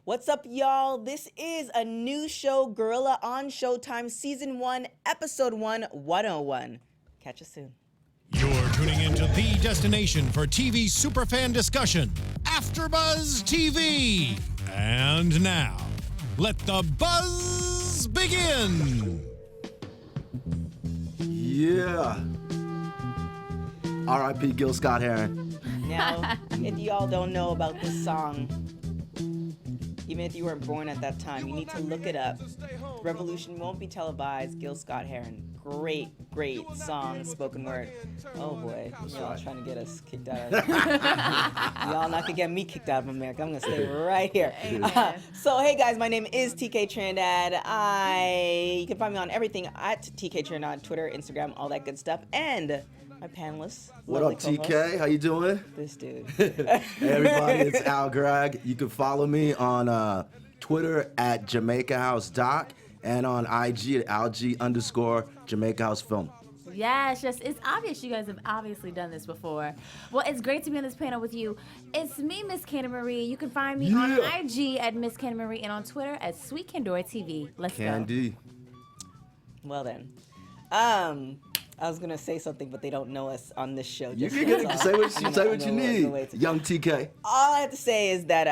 What's up, y'all? This is a new show, Guerrilla on Showtime, Season 1, Episode 1, 101. Catch us soon. You're tuning into the destination for TV superfan discussion, AFTERBUZZ TV. And now, let the buzz begin. Yeah. R.I.P. Gil Scott-Heron. Now, if y'all don't know about this song, even if you weren't born at that time, you need to look it up. Revolution Won't Be Televised, Gil Scott-Heron. Great song, spoken word. Oh boy, y'all trying to get us kicked out of y'all not gonna get me kicked out of America. I'm gonna stay right here. So hey guys, my name is TK Trinidad. You can find me on everything at TK Trinidad, Twitter, Instagram, all that good stuff. And my panelists. What up, TK? How you doing? This dude. Hey everybody, it's Al Gragg. You can follow me on Twitter at Jamaica House Doc and on IG at alg_Jamaica House Film. Yes, it's obvious you guys have obviously done this before. Well, it's great to be on this panel with you. It's me, Miss Candy Marie. You can find me on IG at Miss Candy Marie and on Twitter at Sweet Candora TV. Let's Candy. go. Well then, I was gonna say something, but they don't know us on this show. You Just can yet, so say what you need, young TK. All I have to say is that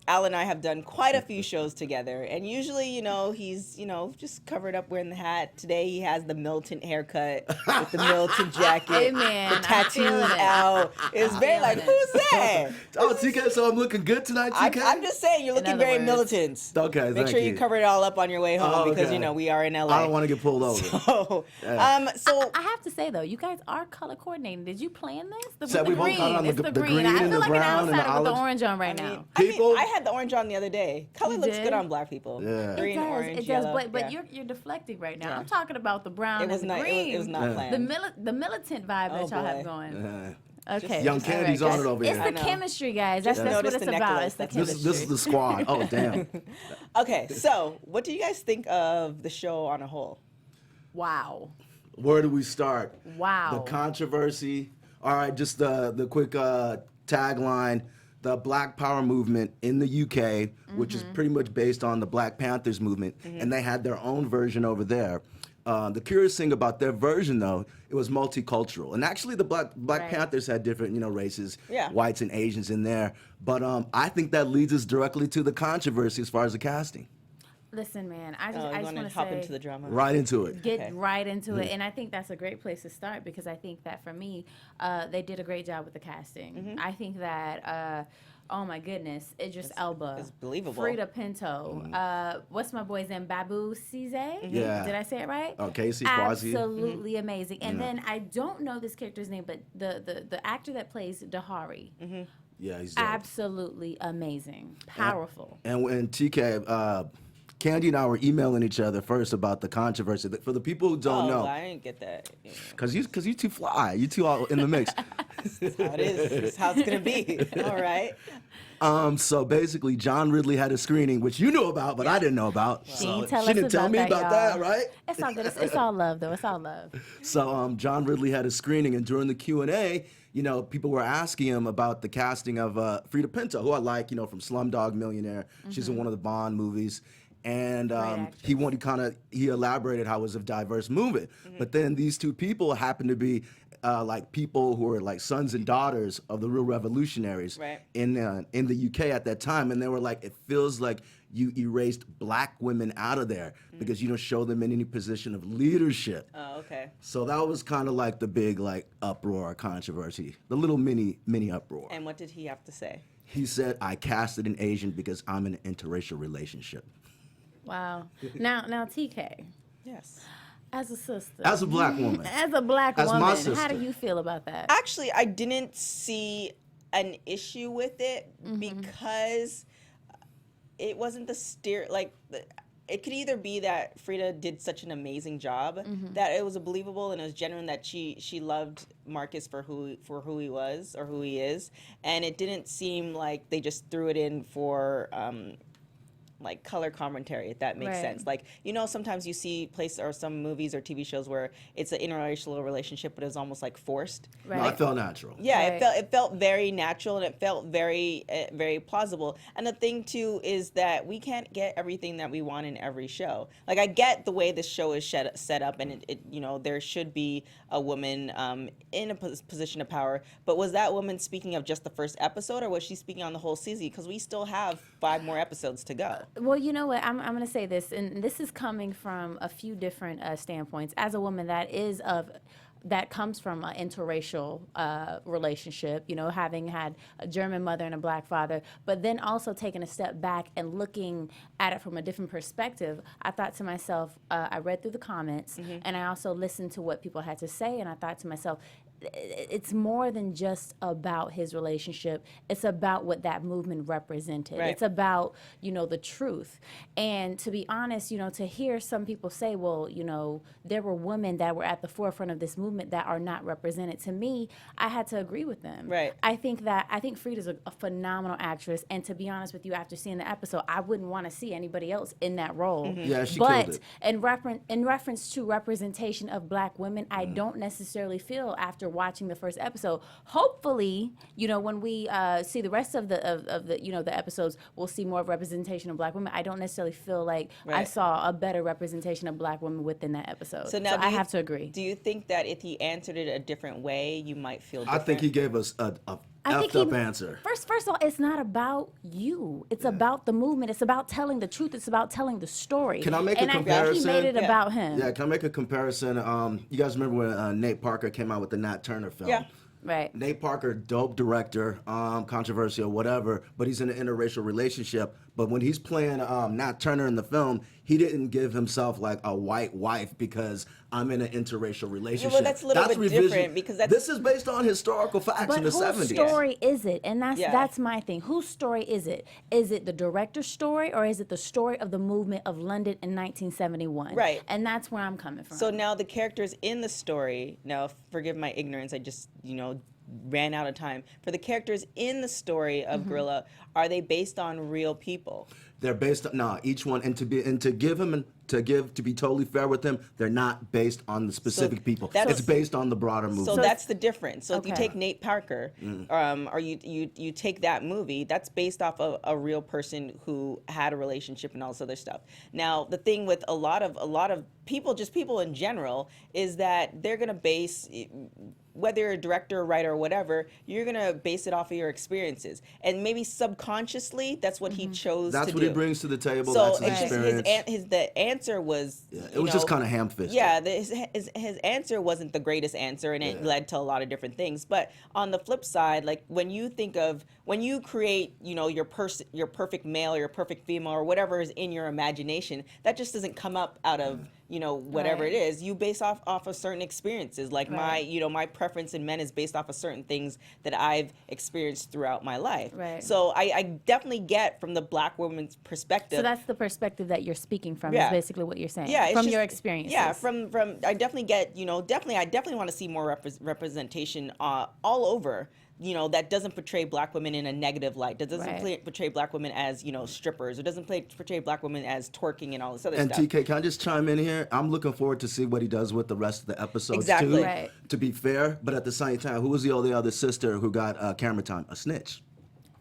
Al and I have done quite a few shows together, and usually, he's, just covered up wearing the hat. Today he has the militant haircut with the militant jacket, Hey, man, the tattoos out. It's very like, who's that? Oh, TK, so I'm looking good tonight, TK? I'm just saying, you're looking very militant. Okay, Make sure you cover it all up on your way home because, we are in LA. I don't want to get pulled over. So, I have to say though, you guys are color coordinating. Did you plan this? So we both got on the green and the brown and the outsider with the olive. orange on right now. I had the orange on the other day. Color looks good on black people. Yeah. Green, orange, yellow. But you're deflecting right now. I'm talking about the brown It was and the not. green. It was not planned. The militant vibe that y'all have going. Okay. Young Candy's on it over here. It's the chemistry, guys. That's what it's about. It's the chemistry. This is the squad. Oh, damn. Okay, so what do you guys think of the show on a whole? Wow. Where do we start? Wow. The controversy. All right, just the quick tagline. The Black Power movement in the UK, which is pretty much based on the Black Panthers movement, and they had their own version over there. The curious thing about their version, though, it was multicultural. And actually, the Black Panthers had different, races, whites and Asians in there. But I think that leads us directly to the controversy as far as the casting. Listen, man, I just want want to to hop say, into the drama. Right into it. Get right into it. And I think that's a great place to start because I think that for me, they did a great job with the casting. I think that, oh my goodness, Idris Elba. It's believable. Frida Pinto. What's my boy's name? Babu Cisse? Yeah. Did I say it right? Oh, Casey Quasi. Absolutely amazing. And then I don't know this character's name, but the actor that plays Dahari. Yeah, he's dope. Absolutely amazing. Powerful. And when TK, Candy and I were emailing each other first about the controversy. For the people who don't know, I didn't get that. because you too fly, you two all in the mix. That's how it is. That's how it's gonna be. All right. So basically, John Ridley had a screening, which you knew about, but I didn't know about. She didn't tell me about that, right? It's all good. It's all love, though. It's all love. So John Ridley had a screening, and during the Q&A, people were asking him about the casting of Frida Pinto, who I like, from Slumdog Millionaire. She's in one of the Bond movies. And he elaborated how it was a diverse movement. But then these two people happen to be like people who were like sons and daughters of the real revolutionaries in the UK at that time. And they were like, it feels like you erased black women out of there because you don't show them in any position of leadership. Oh, okay. So that was kind of like the big uproar, controversy, the little mini uproar. And what did he have to say? He said, I casted an Asian because I'm in an interracial relationship. Wow. Now, TK. Yes. As a sister. As a black woman. As a black As woman. my sister. How do you feel about that? Actually, I didn't see an issue with it because it wasn't it could either be that Frida did such an amazing job that it was believable and it was genuine that she loved Marcus for who he was or who he is, and it didn't seem like they just threw it in for like color commentary, if that makes Right. sense. Like, you know, sometimes you see places or some movies or TV shows where it's an interracial relationship, but it's almost like forced. Right. No, I felt natural. Yeah, Right. it felt very natural, and it felt very very plausible. And the thing too is that we can't get everything that we want in every show. Like, I get the way this show is set up, and it you know, there should be a woman in a position of power. But was that woman speaking of just the first episode, or was she speaking on the whole season? Because we still have 5 more episodes to go. Well, you know what? I'm going to say this, and this is coming from a few different standpoints. As a woman that comes from an interracial relationship, you know, having had a German mother and a black father, but then also taking a step back and looking at it from a different perspective, I thought to myself, I read through the comments, and I also listened to what people had to say, and I thought to myself, it's more than just about his relationship. It's about what that movement represented. Right. It's about, you know, the truth. And to be honest, you know, to hear some people say, well, you know, there were women that were at the forefront of this movement that are not represented. To me, I had to agree with them. Right. I think Frida's a phenomenal actress. And to be honest with you, after seeing the episode, I wouldn't want to see anybody else in that role. Yeah, she but killed it. in reference to representation of black women, I don't necessarily feel after watching the first episode. Hopefully, you know, when we see the rest of the you know, the episodes, we'll see more representation of black women. I don't necessarily feel like I Right. saw a better representation of black women within that episode. So now I have to agree. Do you think that if he answered it a different way, you might feel I different? think he gave us a I think effed up answer. First of all, it's not about you. It's about the movement. It's about telling the truth. It's about telling the story. Can I make a and comparison? I think he made it Yeah. about him. Yeah, can I make a comparison? You guys remember when Nate Parker came out with the Nat Turner film? Yeah. Right. Nate Parker, dope director, controversial, whatever, but he's in an interracial relationship. But when he's playing Nat Turner in the film, he didn't give himself like a white wife because I'm in an interracial relationship. that's a little bit revision. different because that's- This is based on historical facts But in the whose 70s. story is it? And Yeah. that's my thing. Whose story is it? Is it the director's story, or is it the story of the movement of London in 1971? Right. And that's where I'm coming from. So now the characters in the story, now forgive my ignorance, I just, you know, ran out of time. For the characters in the story of Guerrilla, are they based on real people? They're based on each one, and to be totally fair with them, they're not based on the specific people. that's- It's based on the broader movement. So that's the difference. So if you Okay. take Nate Parker, or you take that movie, that's based off of a real person who had a relationship and all this other stuff. Now the thing with a lot of people, just people in general, is that they're gonna base, whether you're a director, writer, or whatever, you're gonna base it off of your experiences, and maybe subconsciously that's what he chose That's to what do. he brings to the table. So that's his it's just experience. the answer was, It was just kind of ham-fisted. yeah, his answer wasn't the greatest answer, and it led to a lot of different things. But on the flip side, like when you create, you know, your perfect male, your perfect female, or whatever is in your imagination, that just doesn't come up out of, you know, whatever Right. it is. You base off of certain experiences. Like Right. my preference in men is based off of certain things that I've experienced throughout my life. Right. So I definitely get from the black woman's perspective. So that's the perspective that you're speaking from. Yeah. Is basically what you're saying. Yeah, it's From just- your experiences. Yeah, from I definitely get, you know, I definitely want to see more representation all over. You know, that doesn't portray black women in a negative light. That doesn't Right. portray black women as, you know, strippers. It doesn't portray black women as twerking and all this other And stuff. TK, can I just chime in here? I'm looking forward to see what he does with the rest of the episodes Exactly. too. Right. To be fair, but at the same time, who was the other sister who got camera time? A snitch.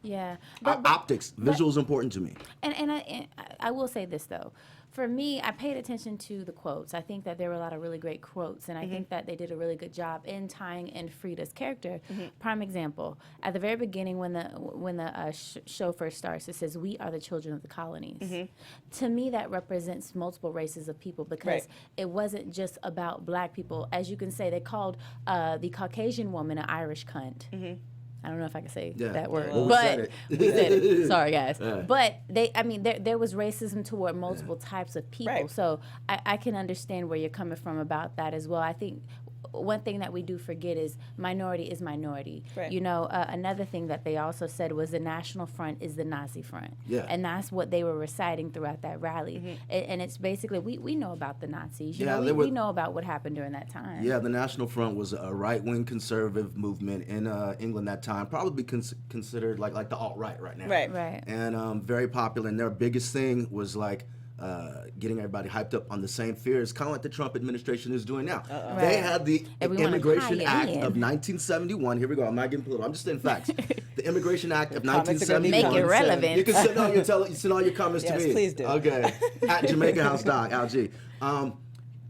Yeah. Optics, visuals important to me. And I will say this though, for me, I paid attention to the quotes. I think that there were a lot of really great quotes, and I think that they did a really good job in tying in Frida's character. Prime example: at the very beginning, when the show first starts, it says, "We are the children of the colonies." To me, that represents multiple races of people because Right. it wasn't just about black people. As you can say, they called the Caucasian woman an Irish cunt. I don't know if I can say Yeah. that word, Well, we but said it. we said it. Sorry, guys. Yeah. But there was racism toward multiple types of people. Right. So I can understand where you're coming from about that as well. I think one thing that we do forget is minority is minority. Right. You know, another thing that they also said was the National Front is the Nazi front. Yeah. And that's what they were reciting throughout that rally. And it's basically, we know about the Nazis. You Yeah, know, they we were- know about what happened during that time. Yeah, the National Front was a right-wing conservative movement in England that time, probably considered like the alt-right right now. Right. Right. And very popular. And their biggest thing was like getting everybody hyped up on the same fears, kind of like the Trump administration is doing now. They Right. had the Everyone Immigration is Act hiding. of 1971. Here we go. I'm not getting political. I'm just saying facts. The Immigration Act of comments are gonna be 1971. Make it relevant. You can send all your comments Yes, to me. please do. Okay. At Jamaica House Doc, LG.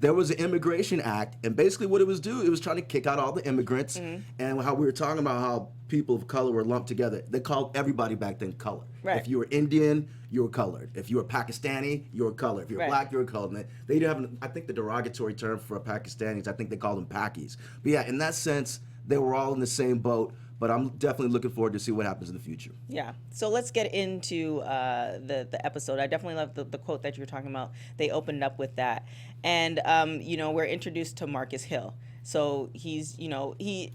There was an Immigration Act, and basically what it was trying to kick out all the immigrants, and how we were talking about how people of color were lumped together. They called everybody back then color. Right. If you were Indian, you were colored. If you were Pakistani, you were colored. If you were Right. black, you were colored. And they have, I think the derogatory term for Pakistanis, I think they call them Pakis. But yeah, in that sense, they were all in the same boat. But I'm definitely looking forward to see what happens in the future. Yeah. So let's get into the episode. I definitely love the quote that you were talking about. They opened up with that. And, you know, we're introduced to Marcus Hill. So he's, you know, he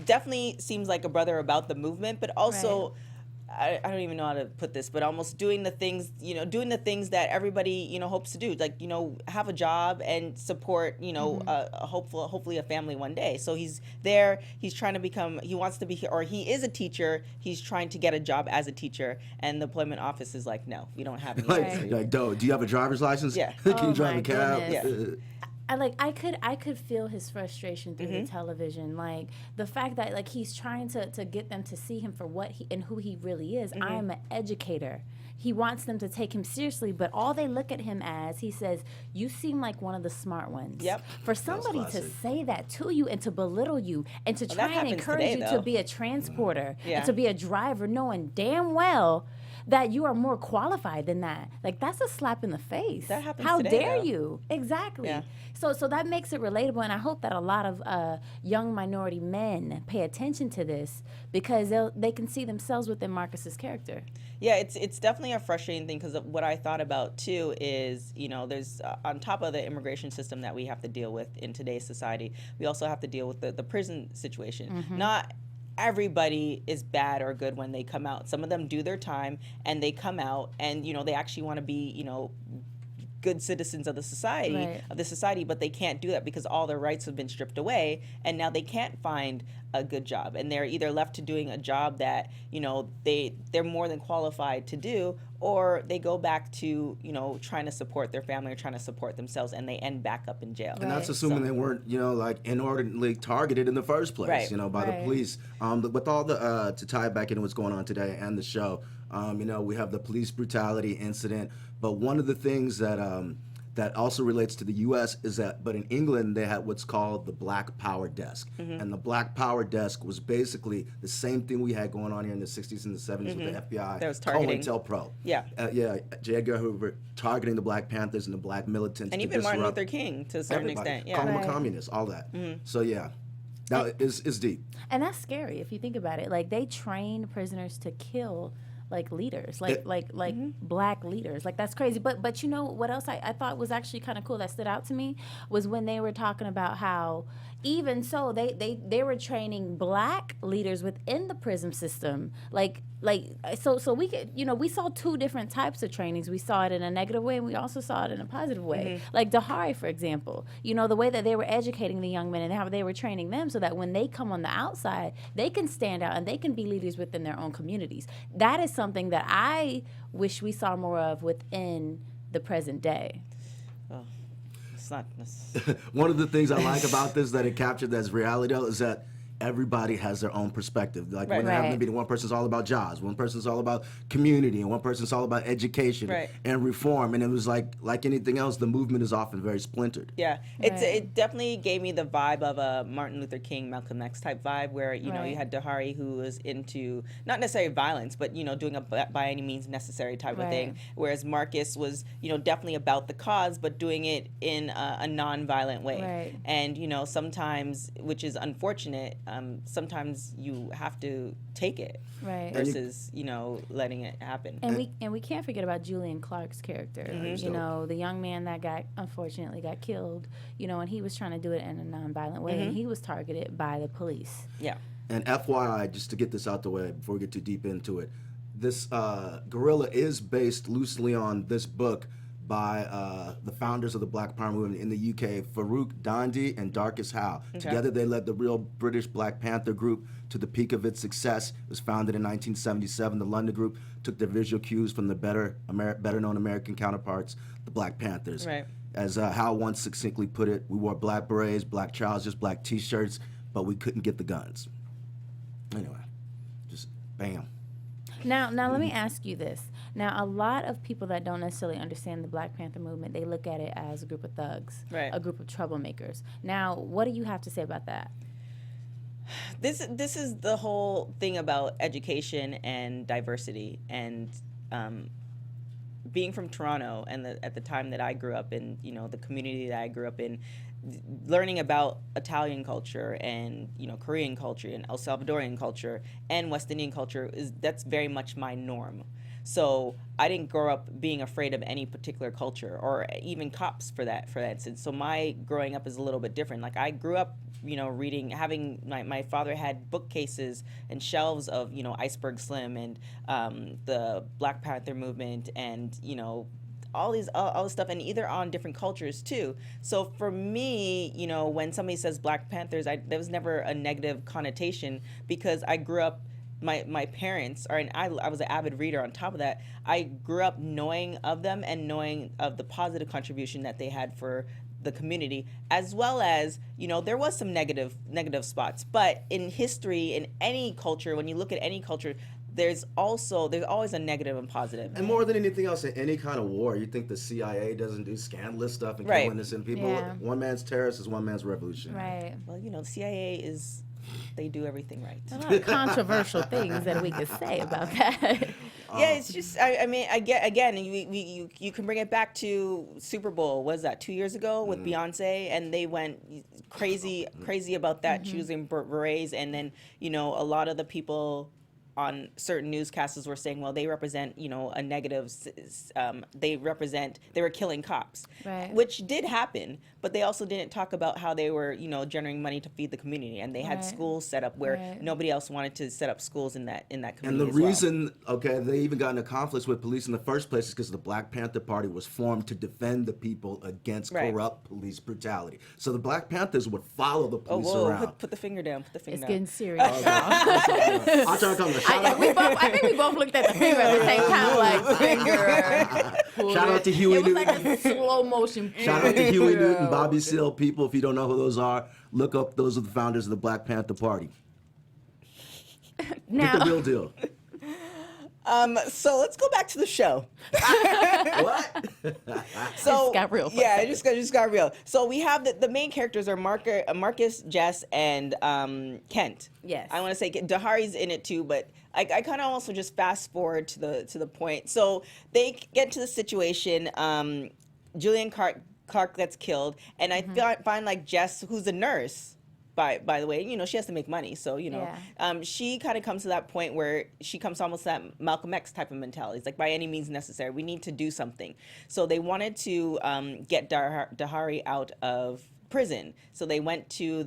definitely seems like a brother about the movement, but also, I don't even know how to put this, but almost doing the things, you know, doing the things that everybody, you know, hopes to do. Like, you know, have a job and support, you know, hopefully a family one day. So he's there, he's trying to become, he wants to be, or he is a teacher, he's trying to get a job as a teacher, and the employment office is like, no, we don't have any. Like, do you have a driver's license? Yeah. Can Oh you drive my a cab? goodness. I could feel his frustration through the television, like the fact that like he's trying to get them to see him for what he and who he really is. I am an educator. He wants them to take him seriously, but all they look at him as, he says, you seem like one of the smart ones. Yep. For somebody to classic. say that to you and to belittle you and to Well, try that and happens encourage today, you though. to be a transporter Yeah. and to be a driver, knowing damn well that you are more qualified than that. Like, that's a slap in the face. That happens How today, dare though. you? Exactly. Yeah. So that makes it relatable, and I hope that a lot of young minority men pay attention to this because they can see themselves within Marcus's character. Yeah, it's definitely a frustrating thing because what I thought about too is, you know, there's on top of the immigration system that we have to deal with in today's society, we also have to deal with the prison situation. Not everybody is bad or good when they come out. Some of them do their time and they come out and, you know, they actually want to be, you know, good citizens of the society, but they can't do that because all their rights have been stripped away, and now they can't find a good job, and they're either left to doing a job that, you know, they're more than qualified to do, or they go back to, you know, trying to support their family or trying to support themselves, and they end back up in jail. And that's assuming they weren't, you know, like inordinately targeted in the first place, Right. you know, by the police. With all the, to tie it back into what's going on today and the show, you know, we have the police brutality incident. But one of the things that that also relates to the U.S. is that, but in England, they had what's called the Black Power Desk. And the Black Power Desk was basically the same thing we had going on here in the 60s and the 70s with the FBI. There was targeting. COINTELPRO. Yeah. J. Edgar Hoover targeting the Black Panthers and the Black militants. And to even Martin disrupt Luther King to a certain everybody. extent. Yeah. Call them a communist, all that. So yeah, now it's deep. And that's scary if you think about it. Like, they train prisoners to kill like leaders, like black leaders. Like, that's crazy. But you know what else I thought was actually kind of cool that stood out to me was when they were talking about how even so they were training black leaders within the prison system. So we could, you know, we saw two different types of trainings. We saw it in a negative way and we also saw it in a positive way. Like Dahari, for example, you know, the way that they were educating the young men and how they were training them so that when they come on the outside, they can stand out and they can be leaders within their own communities. That is something that I wish we saw more of within the present day. It's not. One of the things I like about this that it captured as reality though is that everybody has their own perspective. Like when they're having a meeting, one person's all about jobs, one person's all about community, and one person's all about education and reform. And it was like anything else, the movement is often very splintered. Yeah, it definitely gave me the vibe of a Martin Luther King, Malcolm X type vibe, where you know you had Dahari who was into not necessarily violence, but you know doing a by any means necessary type of thing, whereas Marcus was definitely about the cause, but doing it in a non-violent way. And you know sometimes, which is unfortunate, sometimes you have to take it, Right. versus letting it happen. And we can't forget about Julian Clark's character. Mm-hmm. You know, the young man that unfortunately got killed. You know, and he was trying to do it in a nonviolent way, and he was targeted by the police. Yeah. And FYI, just to get this out the way before we get too deep into it, this Guerrilla is based loosely on this book by the founders of the Black Power movement in the UK, Farouk Dandi and Darcus Howe. Okay. Together, they led the real British Black Panther group to the peak of its success. It was founded in 1977. The London group took their visual cues from the better-known American counterparts, the Black Panthers. Right. As Howe once succinctly put it, we wore black berets, black trousers, black T-shirts, but we couldn't get the guns. Anyway, just bam. Now let me ask you this. Now, a lot of people that don't necessarily understand the Black Panther movement, they look at it as a group of thugs, Right. a group of troublemakers. Now, what do you have to say about that? This is the whole thing about education and diversity, and being from Toronto, and at the time that I grew up in, the community that I grew up in, learning about Italian culture and Korean culture and El Salvadorian culture and West Indian culture that's very much my norm. So I didn't grow up being afraid of any particular culture, or even cops for that instance. So my growing up is a little bit different. Like, I grew up, reading, having my father had bookcases and shelves of, Iceberg Slim and the Black Panther movement and, all this stuff, and either on different cultures too. So for me, when somebody says Black Panthers, there was never a negative connotation, because I grew up, my parents and I was an avid reader. On top of that, I grew up knowing of them and knowing of the positive contribution that they had for the community, as well as, there was some negative spots. But in history, in any culture, when you look at any culture, there's always a negative and positive. And more than anything else, in any kind of war, you think the CIA doesn't do scandalous stuff and Right. kill innocent people? Yeah. One man's terrorist is one man's revolution. Right. Well, the CIA they do everything right. A lot of controversial things that we could say about that. Yeah, it's just, I mean, I get, again, you can bring it back to Super Bowl, was that 2 years ago with Beyonce, and they went crazy about that, choosing berets, and then, a lot of the people on certain newscasters were saying, well, they represent, a negative, they were killing cops, Right. which did happen, but they also didn't talk about how they were, generating money to feed the community, and they had Right. schools set up where Right. nobody else wanted to set up schools in that community. And the as well. reason, they even got into conflicts with police in the first place is because the Black Panther Party was formed to defend the people against Right. corrupt police brutality. So the Black Panthers would follow the Oh, police whoa! around. Put the finger down. Put the finger It's down. getting serious, y'all. I'll try to come to I think we both looked at the finger at the same time, like finger. Shout out to Huey It was Newton. like a slow motion. Shout out to Huey Newton, Bobby Seale. People, if you don't know who those are, look up. Those are the founders of the Black Panther Party. Now, The real deal. So let's go back to the show. What? So got real. Yeah, it just got real. So we have the main characters are Marcus, Jas, and Kent. Yes. I want to say Dahari's in it too, but I kind of also just fast forward to the point. So they get to the situation. Julian Clark gets killed, and I find like Jas, who's a nurse. By the way, she has to make money, so she kind of comes to that point where she comes to almost that Malcolm X type of mentality. It's like, by any means necessary, we need to do something. So they wanted to get Dahari out of prison. So they went to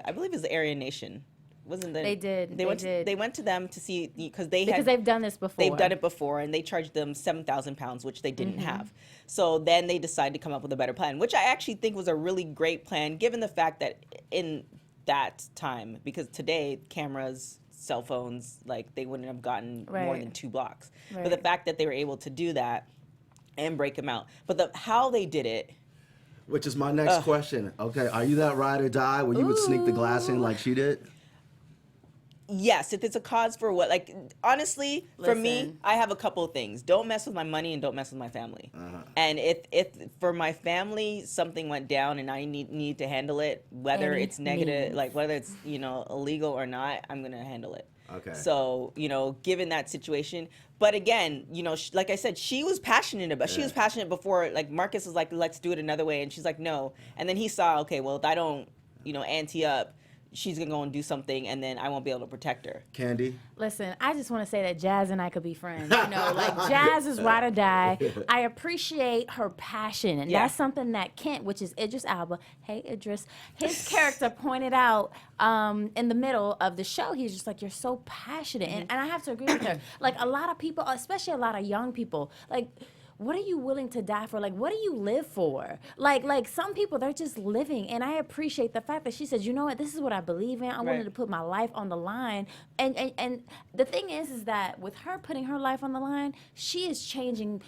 I believe it was the Aryan Nation. Wasn't it? They did. They went to them to see because they've done this before. They've done it before, and they charged them £7,000, which they didn't have. So then they decided to come up with a better plan, which I actually think was a really great plan, given the fact that in that time, because today cameras, cell phones, like, they wouldn't have gotten more Right. than 2 blocks. Right. But the fact that they were able to do that and break them out, but how they did it. Which is my next question. Okay, are you that ride or die where you would sneak the glass in like she did? Yes, if it's a cause for what, like, honestly, for me, Listen. I have a couple of things. Don't mess with my money and don't mess with my family. And if for my family something went down and I need to handle it, whether Any it's negative, means. like whether it's illegal or not, I'm gonna handle it. Okay. So given that situation, but again, like I said, she was passionate about. She was passionate before. Like, Marcus was like, "Let's do it another way," and she's like, "No." And then he saw, okay, well, if I don't, ante up, she's gonna go and do something, and then I won't be able to protect her. Candy? Listen, I just want to say that Jas and I could be friends. You know, like Jas is ride or die. I appreciate her passion, and that's something that Kent, which is Idris Elba, hey Idris, his character pointed out in the middle of the show. He's just like, you're so passionate, and I have to agree with her. Like a lot of people, especially a lot of young people, like, what are you willing to die for? Like, what do you live for? Like some people, they're just living. And I appreciate the fact that she said, you know what, this is what I believe in. I'm willing to put my life on the line. And the thing is that with her putting her life on the line, she is changing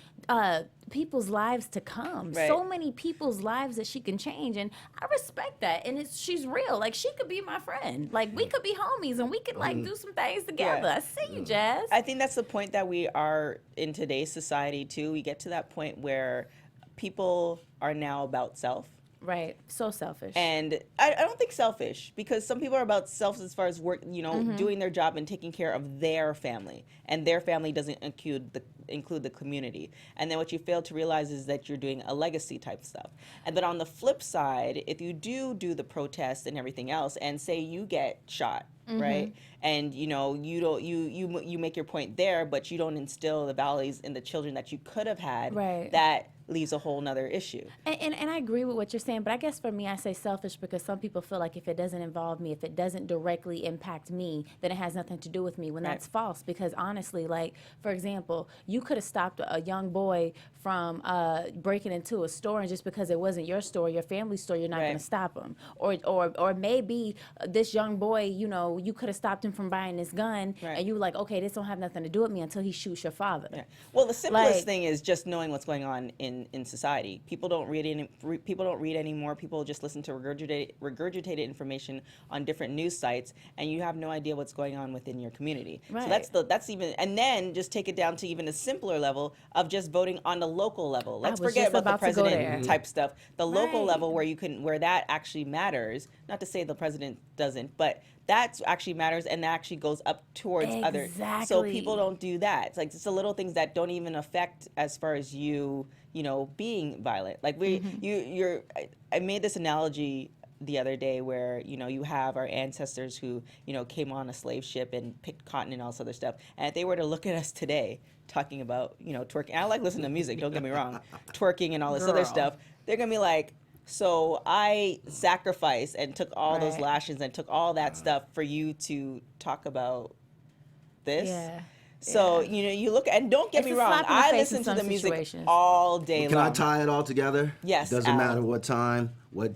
people's lives to come. Right. So many people's lives that she can change. And I respect that. And she's real. Like, she could be my friend. Like, we could be homies and we could, like, do some things together. I see you, Jas. I think that's the point that we are in today's society, too. We get to that point where people are now about self. Right. So selfish. And I don't think selfish, because some people are about self as far as work, you know, doing their job and taking care of their family. And their family doesn't include the community. And then what you fail to realize is that you're doing a legacy type stuff. And then on the flip side, if you do the protests and everything else, and say you get shot, right? And you know, you make your point there, but you don't instill the values in the children that you could have had. Right. That leaves a whole nother issue. And I agree with what you're saying, but I guess for me, I say selfish because some people feel like if it doesn't involve me, if it doesn't directly impact me, then it has nothing to do with me, when that's false. Because honestly, like, for example, you could have stopped a young boy from breaking into a store, and just because it wasn't your store, your family's store, you're not going to stop him. Or maybe this young boy, you know, you could have stopped him from buying this gun, and you were like, okay, this don't have nothing to do with me until he shoots your father. Well, the simplest thing is just knowing what's going on in society. People don't read anymore. People just listen to regurgitated information on different news sites, and you have no idea what's going on within your community. Right. So that's even, and then just take it down to even a simpler level of just voting on the local level. Let's forget about the president type stuff. The local level where that actually matters. Not to say the president doesn't, but that actually matters, and that actually goes up towards other. So people don't do that. It's like it's the little things that don't even affect as far as you know, being violent. Like I made this analogy the other day where, you know, you have our ancestors who, you know, came on a slave ship and picked cotton and all this other stuff. And if they were to look at us today talking about, you know, twerking, I like listening to music, don't get me wrong, twerking and all this other stuff, they're going to be like, so I sacrificed and took all those lashes and took all that stuff for you to talk about this? So, you know, you look, and don't get me wrong, I listen to the music all day long. Can I tie it all together? Yes. Doesn't matter what time, what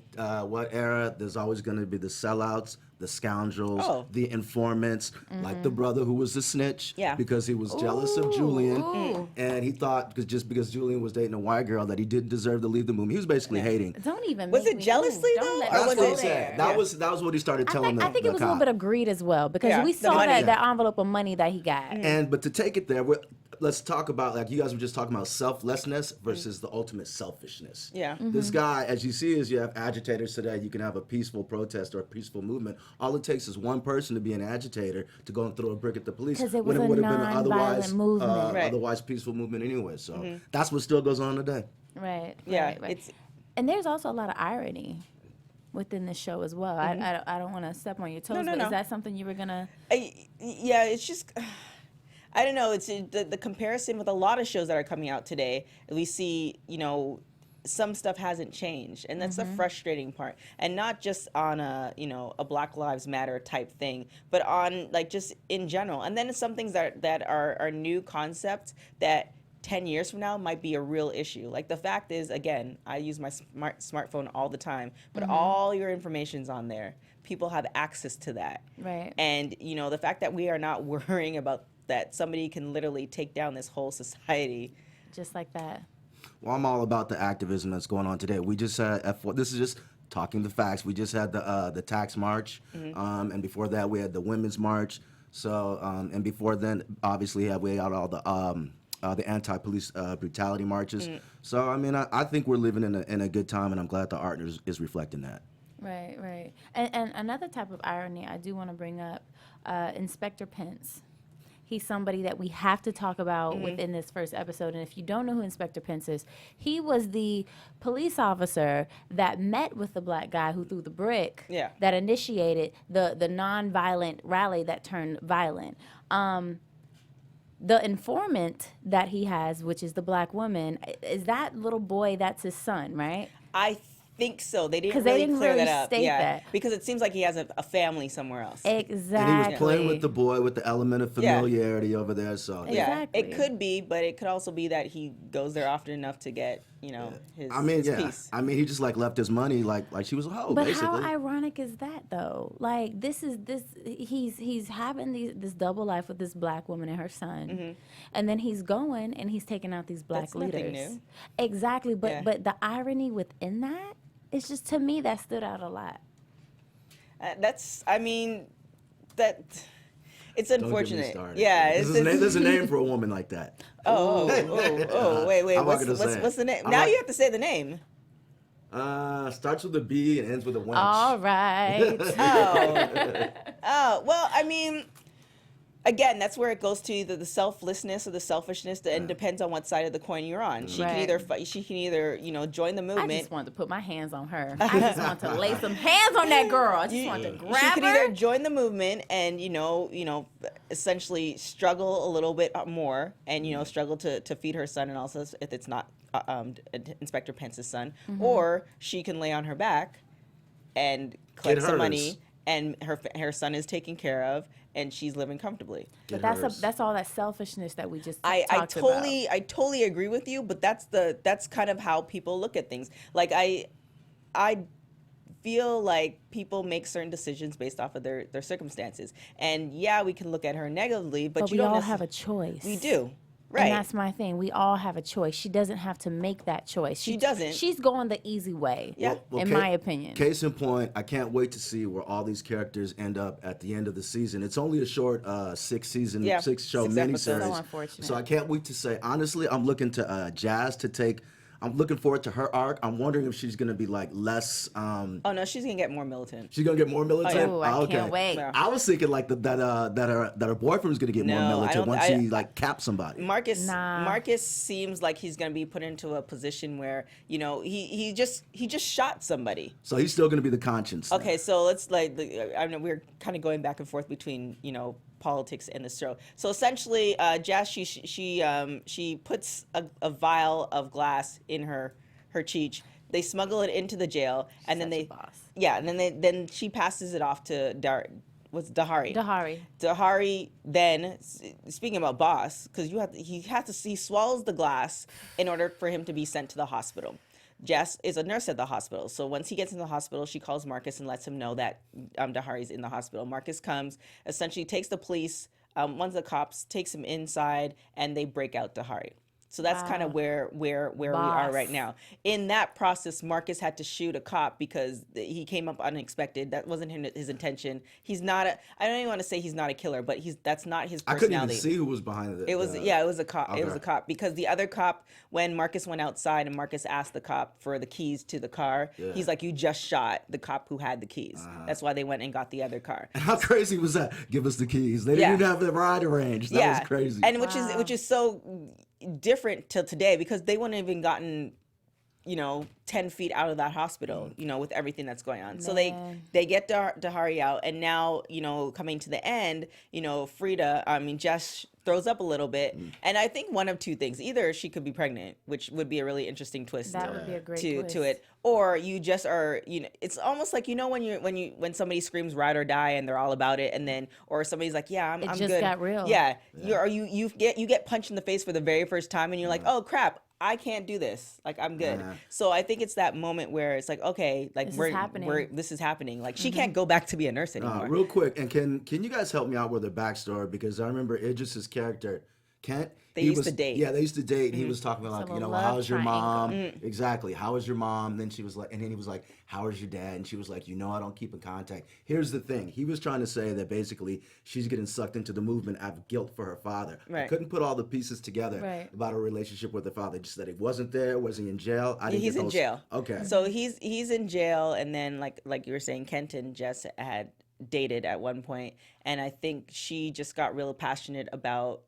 era, there's always going to be the sellouts, the scoundrels, the informants, like the brother who was the snitch because he was jealous of Julian, and he thought because Julian was dating a white girl that he didn't deserve to leave the movie. He was basically hating. Don't even. Was it jealously though? That's what he said. That was what he started telling them. I think it was a little bit of greed as well, because we saw that envelope of money that he got. But to take it there, let's talk about, like you guys were just talking about, selflessness versus the ultimate selfishness. This guy, as you see, is you have agitators today. You can have a peaceful protest or a peaceful movement. All it takes is one person to be an agitator to go and throw a brick at the police, because it was when it would have been an otherwise peaceful movement anyway. So that's what still goes on today. Right. Right. And there's also a lot of irony within the show as well. I don't want to step on your toes, but is that something you were gonna? Yeah, it's just. I don't know. It's the comparison with a lot of shows that are coming out today. We see, you know, some stuff hasn't changed, and that's the frustrating part. And not just on a Black Lives Matter type thing, but on like just in general. And then some things that are new concepts that 10 years from now might be a real issue. Like the fact is, again, I use my smartphone all the time, but all your information's on there. People have access to that. Right. And you know, the fact that we are not worrying about that somebody can literally take down this whole society. Just like that. Well, I'm all about the activism that's going on today. We just had this is just talking the facts. We just had the tax march, and before that we had the women's march. So and before then, obviously, we had all the anti-police brutality marches. So I mean, I think we're living in a good time, and I'm glad the art is reflecting that. Right. And another type of irony I do want to bring up, Inspector Pence. He's somebody that we have to talk about within this first episode. And if you don't know who Inspector Pence is, he was the police officer that met with the black guy who threw the brick that initiated the non-violent rally that turned violent. The informant that he has, which is the black woman, is that little boy, that's his son, right? I think so. They didn't really clear that up. State that. Because it seems like he has a family somewhere else. Exactly. And he was playing with the boy with the element of familiarity over there. So Exactly. It could be, but it could also be that he goes there often enough to get, his piece. I mean, he just like left his money like she was a hoe, but basically. how ironic is that though? Like he's having this double life with this black woman and her son, and then he's going and he's taking out these black leaders. Nothing new. Exactly, but the irony within that, it's just, to me, that stood out a lot. It's unfortunate. Yeah, there's a name for a woman like that. Wait. What's the name? Now you have to say the name. Starts with a B and ends with a wench. All right. Well, I mean, again, that's where it goes to either the selflessness or the selfishness, and depends on what side of the coin you're on. She can either join the movement. I just wanted to put my hands on her. I just want to lay some hands on that girl. I just want to grab her. She can either join the movement and essentially struggle a little bit more, and struggle to feed her son, and also if it's not Inspector Pence's son, or she can lay on her back and collect some money, and her son is taken care of, and she's living comfortably. But that's all that selfishness that we just talked about. I totally agree with you, but that's kind of how people look at things. Like I feel like people make certain decisions based off of their circumstances, and we can look at her negatively, but you we don't all have a choice. We do. Right. And that's my thing. We all have a choice. She doesn't have to make that choice. She doesn't. She's going the easy way, in my opinion. Case in point, I can't wait to see where all these characters end up at the end of the season. It's only a short 6-show miniseries. So unfortunate. So I can't wait to say, honestly, I'm looking to Jas to take... I'm looking forward to her arc. I'm wondering if she's going to be like less... oh, no, she's going to get more militant. She's going to get more militant? Oh, I can't wait. Yeah. I was thinking like that her boyfriend was going to get more militant once she caps somebody. Marcus seems like he's going to be put into a position where, he just shot somebody. So he's still going to be the conscience. Okay, so let's I know we're kind of going back and forth between, politics in this show. So essentially, Jas, she puts a vial of glass in her cheech. They smuggle it into the jail, and then then she passes it off to Dahari. Dahari then, speaking about boss, because he swallows the glass in order for him to be sent to the hospital. Jas is a nurse at the hospital, so once he gets in the hospital, she calls Marcus and lets him know that Dahari's in the hospital. Marcus comes, essentially takes the police, one of the cops takes him inside, and they break out Dahari. So that's kind of where we are right now. In that process, Marcus had to shoot a cop because he came up unexpected. That wasn't his intention. He's not I don't even want to say he's not a killer, but that's not his personality. I couldn't even see who was behind it. It was a cop. Okay. It was a cop, because the other cop, when Marcus went outside and Marcus asked the cop for the keys to the car, he's like, "You just shot the cop who had the keys." That's why they went and got the other car. And how crazy was that? Give us the keys. They didn't even have the ride arranged. That was crazy. And which is so different till today, because they wouldn't have even gotten 10 feet out of that hospital, with everything that's going on. Man. So they get Dahari out, and now, coming to the end, Jas throws up a little bit, and I think one of two things: either she could be pregnant, which would be a really interesting twist. That would be a great twist to it, or you just are, it's almost like when somebody screams "ride or die" and they're all about it, and then or somebody's like, "I'm good." It just got real. Yeah. You get punched in the face for the very first time, and you're like, "Oh crap, I can't do this. Like, I'm good." So I think it's that moment where it's like, okay, like this is happening. Like, she can't go back to be a nurse anymore. Real quick, and can you guys help me out with the backstory? Because I remember Idris's character, Kent. They used to date. Yeah, they used to date. He was talking about, how's your mom? Exactly. How is your mom? Then she was like, and then he was like, how is your dad? And she was like, I don't keep in contact. Here's the thing. He was trying to say that basically she's getting sucked into the movement out of guilt for her father. Right. I couldn't put all the pieces together about her relationship with her father. Just that he wasn't there. Was he in jail? He's in jail. Okay. So he's in jail, and then like you were saying, Kent and Jas had dated at one point, and I think she just got real passionate about,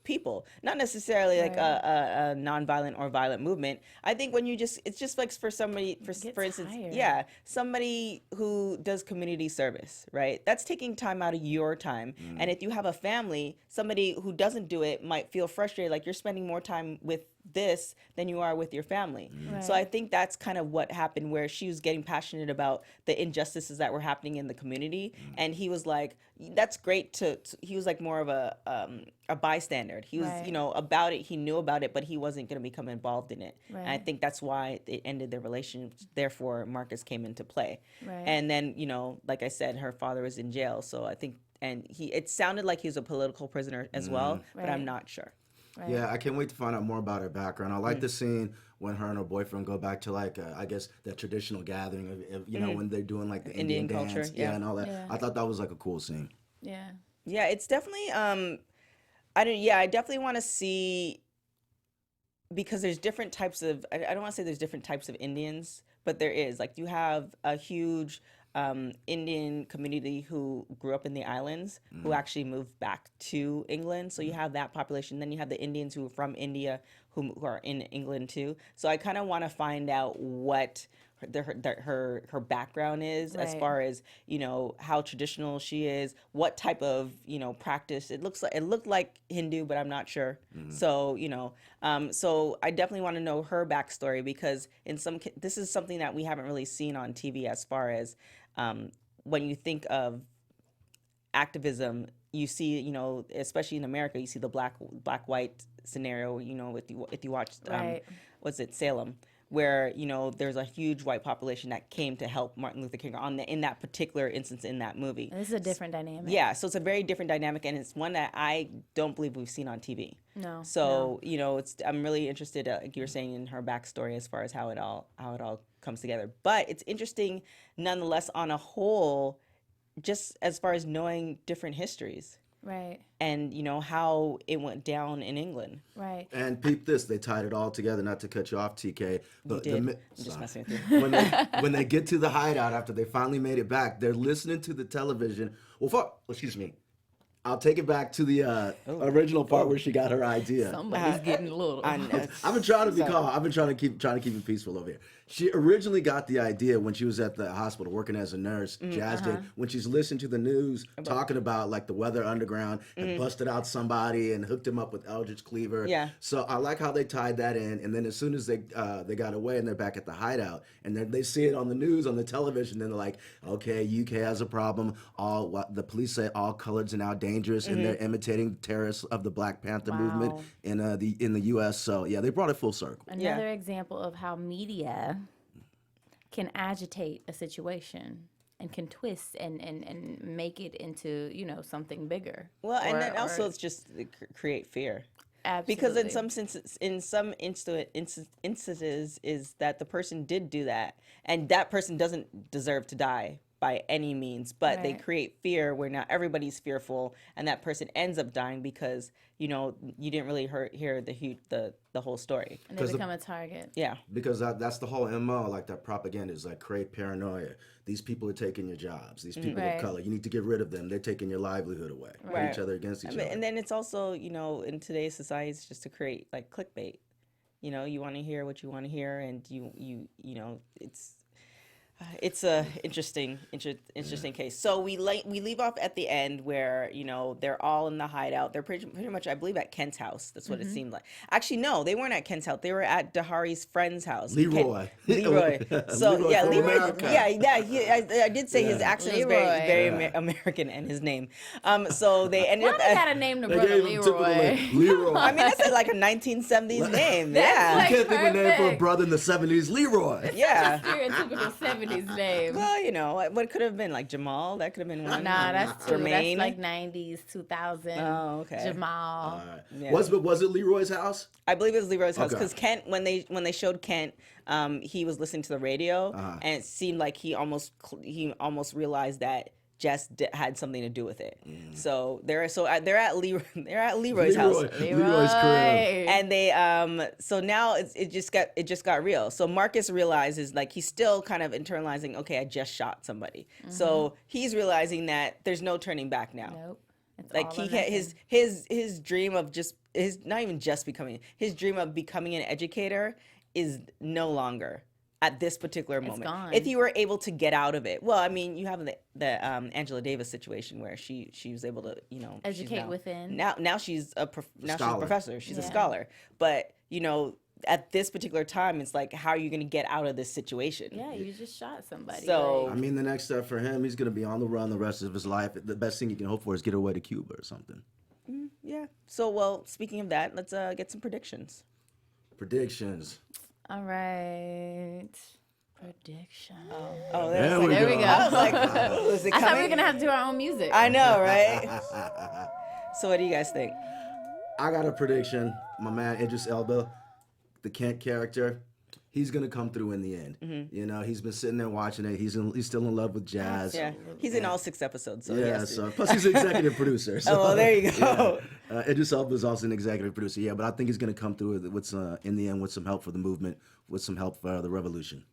people, not necessarily like a nonviolent or violent movement. I think when it's just like for somebody, for instance, tired. somebody who does community service, right? That's taking time out of your time. And if you have a family, somebody who doesn't do it might feel frustrated, like you're spending more time with this than you are with your family. So I think that's kind of what happened, where she was getting passionate about the injustices that were happening in the community, and he was like, that's great he was like more of a bystander. He was, about it, he knew about it, but he wasn't going to become involved in it. And I think that's why it ended their relationship. Therefore, Marcus came into play. And then, like I said, her father was in jail. So I think, and it sounded like he was a political prisoner as well, but I'm not sure. Yeah, I can't wait to find out more about her background. I like the scene when her and her boyfriend go back to like, I guess, that traditional gathering of when they're doing like the Indian culture, dance, and all that. I thought that was like a cool scene. Yeah. Yeah, it's definitely. I definitely want to see, because there's different types of. I don't want to say there's different types of Indians, but there is. Like, you have a huge Indian community who grew up in the islands, who actually moved back to England. So you have that population. Then you have the Indians who are from India, who are in England too. So I kind of want to find out what her background is, as far as, how traditional she is, what type of, practice. It looked like Hindu, but I'm not sure. So, so I definitely want to know her backstory, because this is something that we haven't really seen on TV, as far as when you think of activism, you see, especially in America, you see the black-white scenario, if you watched, what's it, Salem, where, there's a huge white population that came to help Martin Luther King in that particular instance in that movie. And this is a different dynamic. Yeah, so it's a very different dynamic, and it's one that I don't believe we've seen on TV. No. So, I'm really interested, like you were saying, in her backstory, as far as how it all comes together. But it's interesting nonetheless on a whole, just as far as knowing different histories. Right. And, how it went down in England. Right. And peep this, they tied it all together, not to cut you off, TK. But I'm just messing with you. when they get to the hideout after they finally made it back, they're listening to the television. Excuse me. I'll take it back to the original part where she got her idea. Somebody's getting a little. I know. I've been trying to be calm. I've been trying to keep it peaceful over here. She originally got the idea when she was at the hospital working as a nurse, Jas did, when she's listening to the news talking about like the Weather Underground and busted out somebody and hooked him up with Eldridge Cleaver. Yeah. So I like how they tied that in. And then as soon as they got away and they're back at the hideout, and then they see it on the news, on the television, then they're like, okay, UK has a problem. The police say all coloreds are now dangerous, and they're imitating terrorists of the Black Panther movement in the U.S. So yeah, they brought it full circle. Another example of how media can agitate a situation and can twist and make it into, something bigger. Well, and then also it's just create fear. Absolutely. Because in some instances is that the person did do that, and that person doesn't deserve to die by any means, but they create fear where now everybody's fearful, and that person ends up dying because you didn't really hear the whole story. And they become a target. Yeah. Because that's the whole MO, like that propaganda is like create paranoia. These people are taking your jobs. These people of color, you need to get rid of them. They're taking your livelihood away. Put each other against each other. And then it's also, in today's society, it's just to create like clickbait. You want to hear what you want to hear, and it's a interesting case. So we leave off at the end where they're all in the hideout. They're pretty much, I believe, at Kent's house. That's what it seemed like. Actually, no, they weren't at Kent's house. They were at Dahari's friend's house. Leroy. So Leroy yeah, from Leroy. America. I did say his accent is very American, and his name. So they ended up. Why they gotta name the brother Leroy? Leroy. I mean, that's like a 1970s name. That's Yeah. like You can't think of a name for a perfect. brother in the 70s, Leroy. Yeah. Stereotypical 70s name. Well, what could have been like Jamal? That could have been one. Nah, that's too. Jermaine. That's like 90s, 2000. Oh, okay. Jamal. Yeah. Was it Leroy's house? I believe it was Leroy's house Okay. because Kent, when they showed Kent, he was listening to the radio, and it seemed like he almost realized that Jess had something to do with it. So they're at Leroy's house. Leroy's crib. And they so now it just got real. So Marcus realizes, like, he's still kind of internalizing, okay, I just shot somebody. So he's realizing that there's no turning back now. Nope. It's Like, all he or can't, nothing. his dream of not even just becoming, his dream of becoming an educator is no longer at this particular moment. gone. If he were able to get out of it. Well, I mean, you have the Angela Davis situation where she was able to, she's Educate now, within. Now she's a professor. She's a Yeah. scholar. But, at this particular time, it's like, how are you going to get out of this situation? Yeah, you just shot somebody. So- I mean, the next step for him, he's going to be on the run the rest of his life. The best thing he can hope for is get away to Cuba or something. Yeah. So, well, speaking of that, let's get some predictions. Predictions. All right. Prediction. Oh, There we There we go. go. I was like, oh, is it I coming? thought we were gonna have to do our own music. I know, right? So what do you guys think? I got a prediction. My man Idris Elba, the Kent character, he's gonna come through in the end. He's been sitting there watching it. He's still in love with Jazz. Yeah, he's in all 6 episodes. So Yeah, yes. so plus he's an executive producer. So, Oh, well, there you go. Yeah. Idris Elba is also an executive producer. Yeah, but I think he's gonna come through with in the end with some help for the movement, with some help for the revolution.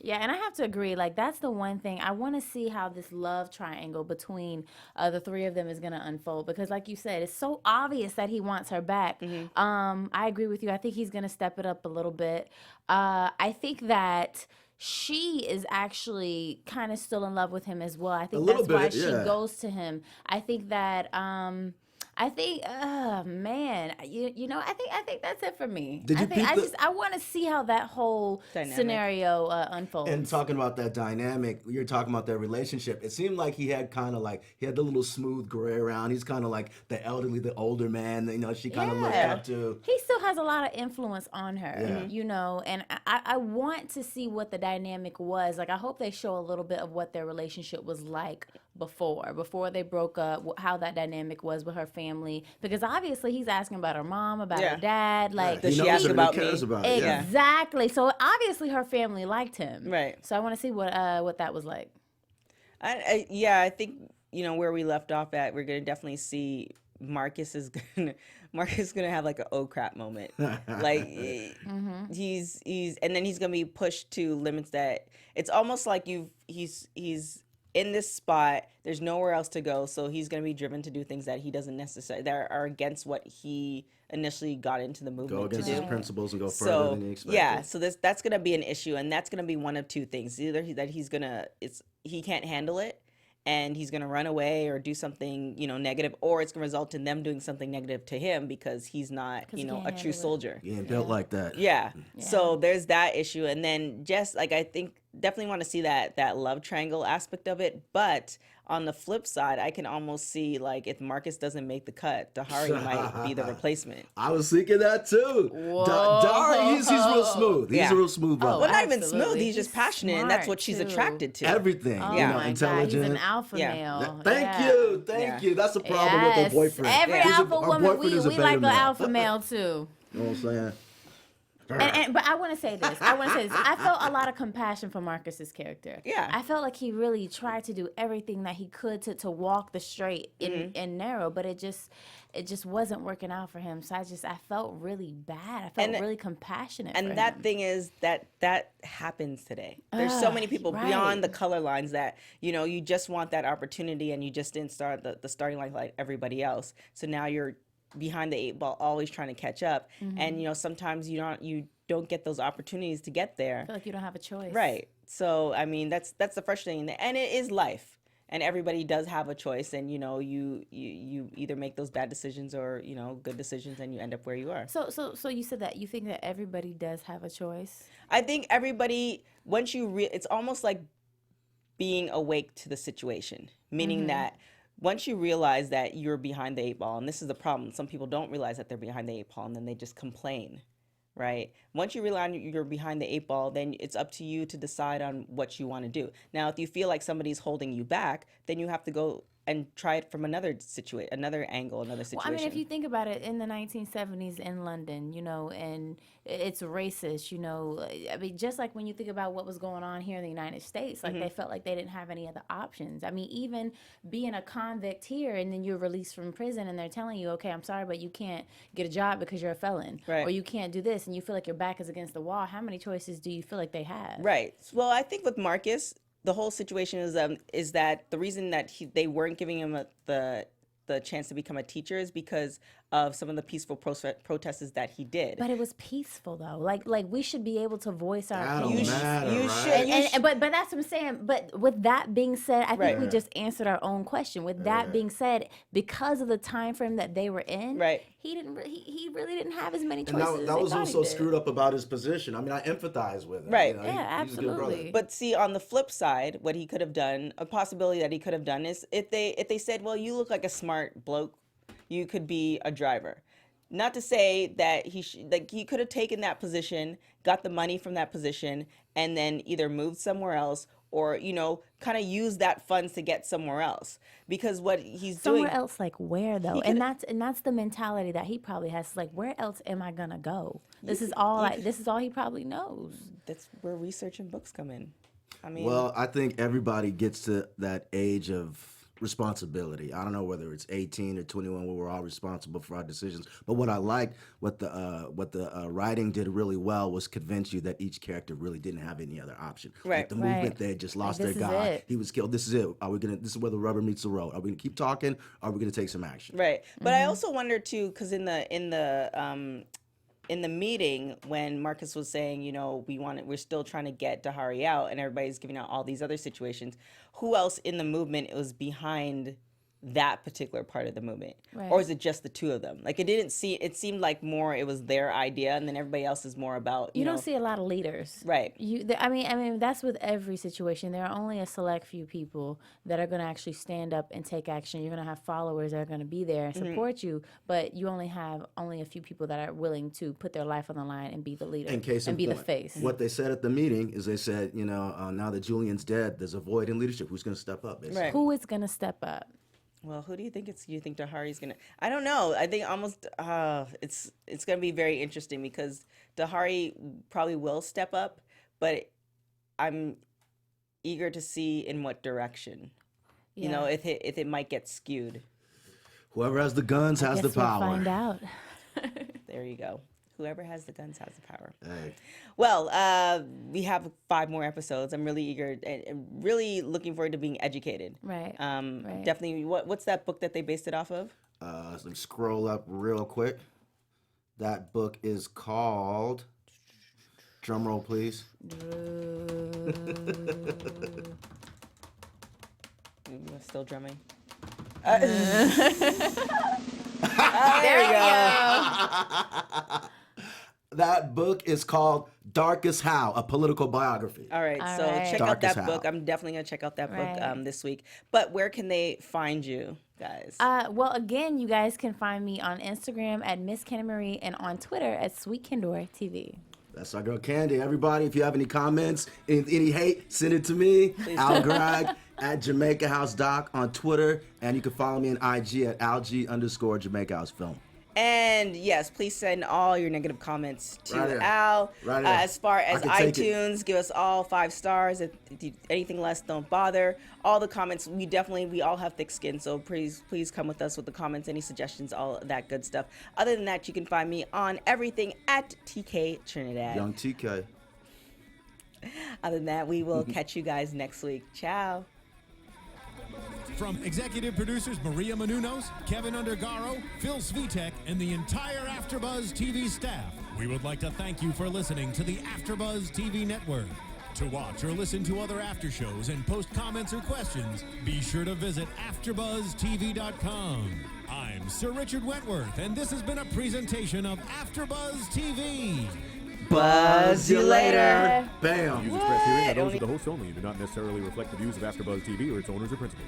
Yeah, and I have to agree. Like, that's the one thing. I want to see how this love triangle between the three of them is going to unfold. Because, like you said, it's so obvious that he wants her back. I agree with you. I think he's going to step it up a little bit. I think that she is actually kind of still in love with him as well. I think little that's why bit, she yeah. goes to him. I think that... man, I think that's it for me. Did you peep I want to see how that whole Dynamic. scenario unfolds. And talking about that dynamic, you're talking about their relationship. It seemed like he had the little smooth gray around. He's kind of like the elderly, the older man. She kind of looked up to. He still has a lot of influence on her, Yeah. and I want to see what the dynamic was. Like, I hope they show a little bit of what their relationship was like before they broke up, how that dynamic was with her family. Because obviously he's asking about her mom, about her dad. Like, Does He she knows ask her and about he cares me? about it, yeah. exactly. So obviously her family liked him. Right. So I want to see what that was like. I think where we left off at, we're gonna definitely see Marcus is gonna have like an oh crap moment. Like he's and then he's gonna be pushed to limits that it's almost like he's in this spot. There's nowhere else to go, so he's gonna be driven to do things that he doesn't necessarily that are against what he initially got into the movement Go against to his do. principles and go further So than he expected. yeah, so that's gonna be an issue, and that's gonna be one of two things: either he can't handle it, and he's gonna run away or do something negative, or it's gonna result in them doing something negative to him because he's not he can't a handle true it. soldier. He ain't built like that. Yeah. So there's that issue, and then just like I think definitely want to see that love triangle aspect of it, but on the flip side, I can almost see like if Marcus doesn't make the cut, Dahari might be the replacement. I was thinking that too. Dari, he's real smooth. He's Yeah. a real smooth brother. Well, not even smooth. Absolutely. He's just He's passionate, and that's smart, what she's too. attracted to. Everything. Oh Yeah. my Intelligent. God, he's an alpha Yeah. male. Thank Yeah. you. That's the problem with their boyfriend. Every Yeah. alpha Our woman, boyfriend we is a beta like an male. alpha male too. You know what I'm saying? But I want to say this. I felt a lot of compassion for Marcus's character. Yeah. I felt like he really tried to do everything that he could to walk the straight and narrow, but it just wasn't working out for him. So I felt really bad. I felt really compassionate. And for that him. thing is that happens today. There's so many people right. beyond the color lines that you just want that opportunity, and you just didn't start the starting line like everybody else. So now you're behind the 8 ball, always trying to catch up, and sometimes you don't get those opportunities to get there. I feel like you don't have a choice. Right. So I mean that's the frustrating thing, and it is life, and everybody does have a choice, and you either make those bad decisions or good decisions, and you end up where you are. So you said that you think that everybody does have a choice. I think everybody, once it's almost like being awake to the situation, meaning that once you realize that you're behind the 8 ball, and this is the problem, some people don't realize that they're behind the 8 ball, and then they just complain, right? Once you realize you're behind the 8 ball, then it's up to you to decide on what you want to do. Now, if you feel like somebody's holding you back, then you have to go and try it from another angle, another situation. Well, I mean, if you think about it, in the 1970s in London, and it's racist, I mean, just like when you think about what was going on here in the United States, like they felt like they didn't have any other options. I mean, even being a convict here and then you're released from prison and they're telling you, okay, I'm sorry, but you can't get a job because you're a felon, right, or you can't do this, and you feel like your back is against the wall. How many choices do you feel like they have? Right. Well, I think with Marcus, the whole situation is that the reason that they weren't giving him the chance to become a teacher is because of some of the peaceful protests that he did. But it was peaceful though. Like we should be able to voice our opinions. But that's what I'm saying. But with that being said, I think we just answered our own question. With that being said, because of the time frame that they were in, he really didn't have as many choices. And that was also screwed up about his position. I mean, I empathize with him. Right. Yeah, absolutely. But see, on the flip side, what he could have done, a possibility that he could have done is if they said, well, you look like a smart bloke, you could be a driver. Not to say that he could have taken that position, got the money from that position, and then either moved somewhere else or, kind of use that funds to get somewhere else. Because what he's doing somewhere else, like where though? And that's the mentality that he probably has. Like, where else am I gonna go? This is all he probably knows. That's where research and books come in. I mean, well, I think everybody gets to that age of responsibility. I don't know whether it's 18 or 21 where we're all responsible for our decisions. But what I liked, what the writing did really well was convince you that each character really didn't have any other option. Right. Like the movement, they had just lost their guy. He was killed. This is it. This is where the rubber meets the road. Are we gonna keep talking? Or are we gonna take some action? Right. But I also wonder too, because in the meeting when Marcus was saying, we're still trying to get Dahari out, and everybody's giving out all these other situations, who else in the movement was behind that particular part of the movement? Right. Or is it just the two of them? Like, it seemed like more it was their idea, and then everybody else is more about, you don't see a lot of leaders. Right. I mean, that's with every situation. There are only a select few people that are going to actually stand up and take action. You're going to have followers that are going to be there and support you, but you only have a few people that are willing to put their life on the line and be the leader and be the face. What they said at the meeting is they said, now that Julian's dead, there's a void in leadership. Who's going to step up? Basically. Right. Who is going to step up? Well, who do you think you think Dahari's gonna? I don't know. I think almost it's gonna be very interesting because Dahari probably will step up, but I'm eager to see in what direction. Yeah. If it might get skewed. Whoever has the guns has the power. We'll find out. There you go. Whoever has the guns has the power. Hey. Well, we have 5 more episodes. I'm really eager and really looking forward to being educated. Right. Right. Definitely. What's that book that they based it off of? Let me scroll up real quick. That book is called. Drum roll, please. Still drumming. There you go. That book is called Darkest How, a political biography. All right, so check out that book. I'm definitely going to check out that book this week. But where can they find you, guys? Well, again, you guys can find me on Instagram at Miss Candy Marie and on Twitter at Sweet Kendora TV. That's our girl Candy. Everybody, if you have any comments, any hate, send it to me, Al Gragg at Jamaica House Doc on Twitter. And you can follow me on IG at alg_Jamaica House Film. And yes, please send all your negative comments to Al. As far as iTunes, give us all 5 stars. If anything less, don't bother. All the comments, we all have thick skin, so please come with us with the comments, any suggestions, all that good stuff. Other than that, you can find me on everything at TK Trinidad. Young TK. Other than that, we will catch you guys next week. Ciao. From executive producers Maria Menounos, Kevin Undergaro, Phil Svitek, and the entire AfterBuzz TV staff, we would like to thank you for listening to the AfterBuzz TV network. To watch or listen to other after shows and post comments or questions, be sure to visit AfterBuzzTV.com. I'm Sir Richard Wentworth, and this has been a presentation of AfterBuzz TV. Buzz you later. Bam. Views expressed herein are those of the host only and do not necessarily reflect the views of AfterBuzz TV or its owners or principals.